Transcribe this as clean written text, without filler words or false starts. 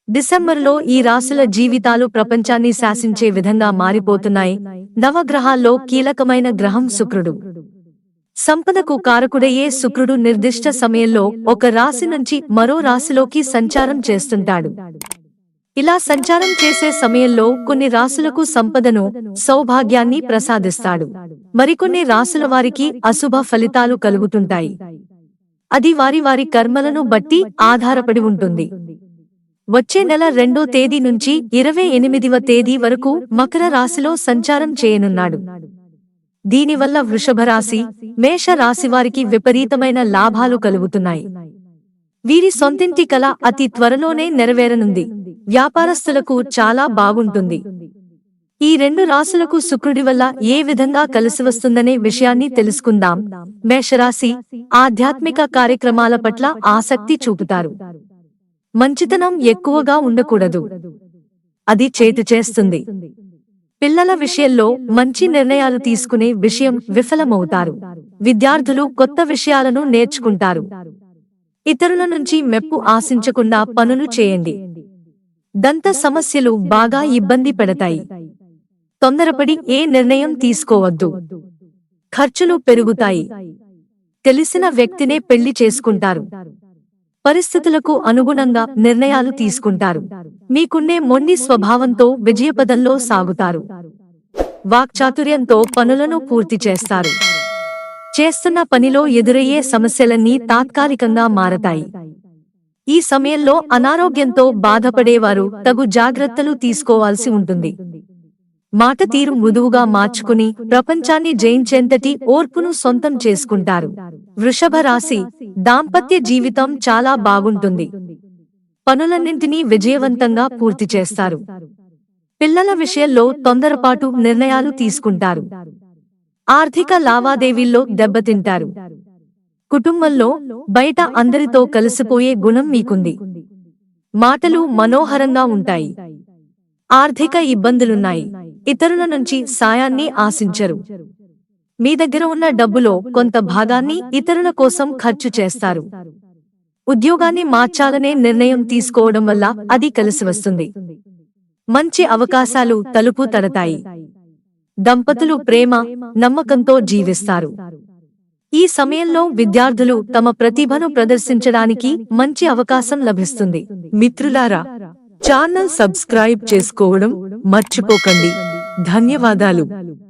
డిసెంబరులో ఈ రాశుల జీవితాలు ప్రపంచాన్ని శాసించే విధంగా మారిపోతున్నాయి. నవగ్రహాల్లో కీలకమైన గ్రహం శుక్రుడు. సంపదకు కారకుడయ్యే శుక్రుడు నిర్దిష్ట సమయంలో ఒక రాశి నుంచి మరో రాశిలోకి సంచారం చేస్తుంటాడు. ఇలా సంచారం చేసే సమయంలో కొన్ని రాశులకు సంపదను, సౌభాగ్యాన్ని ప్రసాదిస్తాడు. మరికొన్ని రాశుల వారికి అశుభ ఫలితాలు కలుగుతుంటాయి. అది వారి వారి కర్మలను బట్టి ఆధారపడి ఉంటుంది. వచ్చే నెల 2వ తేదీ నుంచి 28వ తేదీ వరకు మకర రాశిలో సంచారం చేయనున్నాడు. దీనివల్ల వృషభ రాశి, మేష రాశివారికి విపరీతమైన లాభాలు కలుగుతున్నాయి. వీరి సొంతింటి కల అతి త్వరలోనే నెరవేరనుంది. వ్యాపారస్తులకు చాలా బాగుంటుంది. ఈ రెండు రాశులకు శుక్రుడి వల్ల ఏ విధంగా కలిసివస్తుందనే విషయాన్ని తెలుసుకుందాం. మేషరాశి ఆధ్యాత్మిక కార్యక్రమాల పట్ల ఆసక్తి చూపుతారు. మంచితనం ఎక్కువగా ఉండకూడదు, అది చేటు చేస్తుంది. పిల్లల విషయంలో మంచి నిర్ణయాలు తీసుకునే విషయం విఫలమవుతారు. విద్యార్థులు కొత్త విషయాలను నేర్చుకుంటారు. ఇతరుల నుంచి మెప్పు ఆశించకుండా పనులు చేయండి. దంత సమస్యలు బాగా ఇబ్బంది పెడతాయి. తొందరపడి ఏ నిర్ణయం తీసుకోవద్దు. ఖర్చులు పెరుగుతాయి. తెలిసిన వ్యక్తినే పెళ్లి చేసుకుంటారు. పరిస్థితులకు అనుగుణంగా నిర్ణయాలు తీసుకుంటారు. మీకున్నే మొండి స్వభావంతో విజయపదంలో సాగుతారు. వాక్చాతుర్యంతో పనులను పూర్తి చేస్తారు. చేస్తున్న పనిలో ఎదురయ్యే సమస్యలన్నీ తాత్కాలికంగా మారతాయి. ఈ సమయంలో అనారోగ్యంతో బాధపడేవారు తగు జాగ్రత్తలు తీసుకోవాల్సి ఉంటుంది. మాట తీరు మృదువుగా మార్చుకుని ప్రపంచాన్ని జయించేంతటి ఓర్పును సొంతం చేసుకుంటారు. వృషభ రాశి దాంపత్య జీవితం చాలా బాగుంటుంది. పనులన్నింటినీ విజయవంతంగా పూర్తి చేస్తారు. పిల్లల విషయంలో తొందరపాటు నిర్ణయాలు తీసుకుంటారు. ఆర్థిక లావాదేవీల్లో దెబ్బతింటారు. కుటుంబంలో, బయట అందరితో కలిసిపోయే గుణం మీకుంది. మాటలు మనోహరంగా ఉంటాయి. ఆర్థిక ఇబ్బందులున్నాయి. ఇతరుల నుంచి సాయాన్ని ఆశించరు. మీ దగ్గర ఉన్న డబ్బులో కొంత భాగాన్ని ఇతరుల కోసం ఖర్చు చేస్తారు. ఉద్యోగాన్ని మార్చాలనే నిర్ణయం తీసుకోవడం వల్ల అది కలిసివస్తుంది. మంచి అవకాశాలు తలుపు తడతాయి. దంపతులు ప్రేమ, నమ్మకంతో జీవిస్తారు. ఈ సమయంలో విద్యార్థులు తమ ప్రతిభను ప్రదర్శించడానికి మంచి అవకాశం లభిస్తుంది. మిత్రులారా, ఛానల్ సబ్స్క్రైబ్ చేసుకోవడం మర్చిపోకండి. ధన్యవాదాలు.